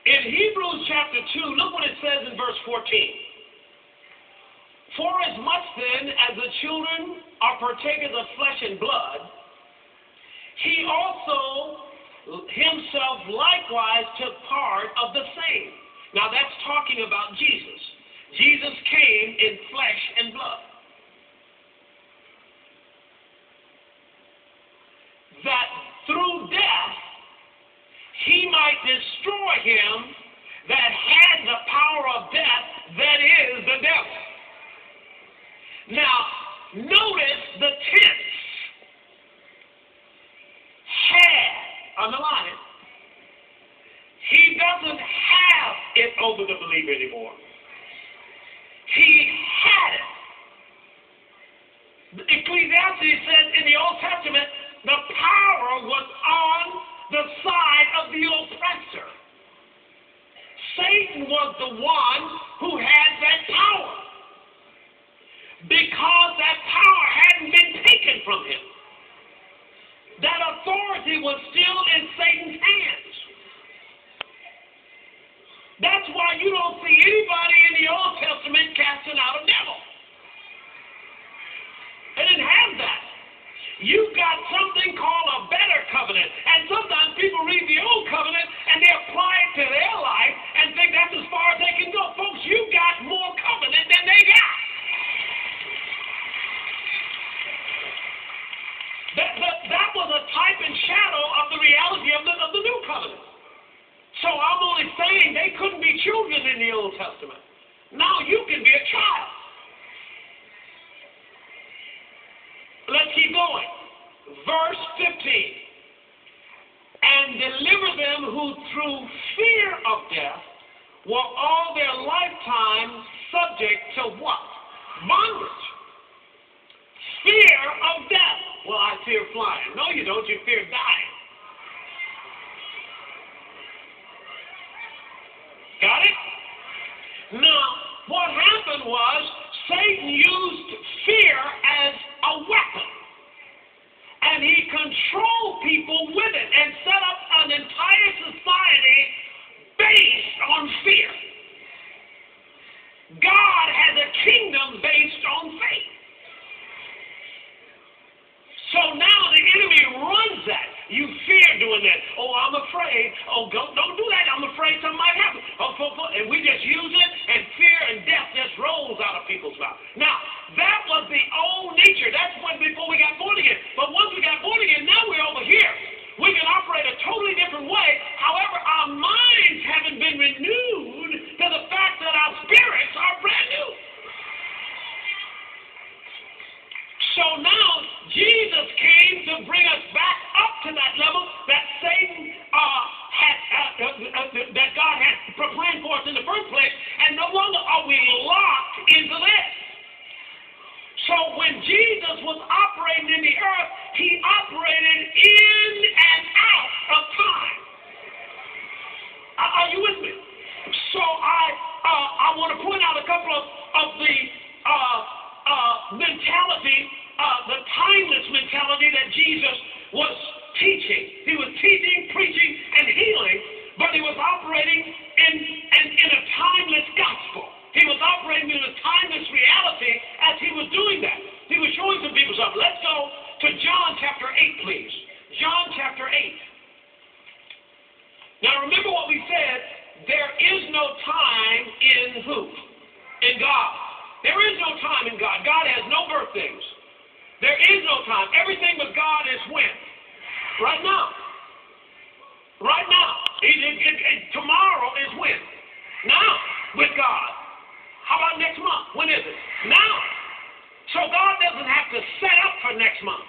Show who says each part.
Speaker 1: In Hebrews chapter 2, look what it says in verse 14. For as much then as the children are partakers of flesh and blood, he also himself likewise took part of the same. Now that's talking about Jesus. Jesus came in flesh and blood. That through death he might destroy him that had the power of death, that is the devil. Now, notice the tense. Had, underline it. He doesn't have it over the believer anymore. He had it. Ecclesiastes says in the Old Testament, the power was on the side of the oppressor. Satan was the one who had that power, because that power hadn't been taken from him. That authority was still in Satan's hands. That's why you don't see anybody in the Old Testament casting out a devil. They didn't have that. You've got something called a better covenant. And sometimes people read the old covenant and they apply it to their life and think that's as far as they can go. Folks, you've got more covenant than they got. That was a type and shadow of the reality of the new covenant. So I'm only saying they couldn't be children in the Old Testament. Now you can be a child. Let's keep going. Verse 15. And deliver them who through fear of death were all their lifetime subject to what? Bondage. Fear of death. Well, I fear flying. No, you don't. You fear dying. Got it? Now, what happened was Satan used fear as a weapon. And he controlled people with it and set up an entire society based on fear. God has a kingdom based on faith. So now the enemy runs that. You fear doing that. Oh, I'm afraid. Oh, don't do that. I'm afraid something might happen. And we just use it, and fear and death just rolls out of people's mouth. Now, that was the old nature. That's when before we got born again. But once we got born again, now we're over here. We can operate a totally different way. However, our minds haven't been renewed to the fact that our spirits are brand new. So now, Jesus came to bring us back up to that level that Satan that God had proclaimed for us in the first place, and no longer are we locked into this. So when Jesus was operating in the earth, he operated in and out of time. Are you with me? So I want to point out a couple of the mentality, the timeless mentality that Jesus was teaching. He was teaching, preaching, and healing, but he was operating in a timeless gospel. He was operating in a timeless reality as he was doing that. He was showing some people something. Let's go to John chapter 8, please. John chapter 8. Now remember what we said. There is no time in who? In God. There is no time in God. God has no birthdays. There is no time. Everything with God is when? Right now. Right now. Tomorrow is when? Now. With God. How about next month? When is it? Now. So God doesn't have to set up for next month.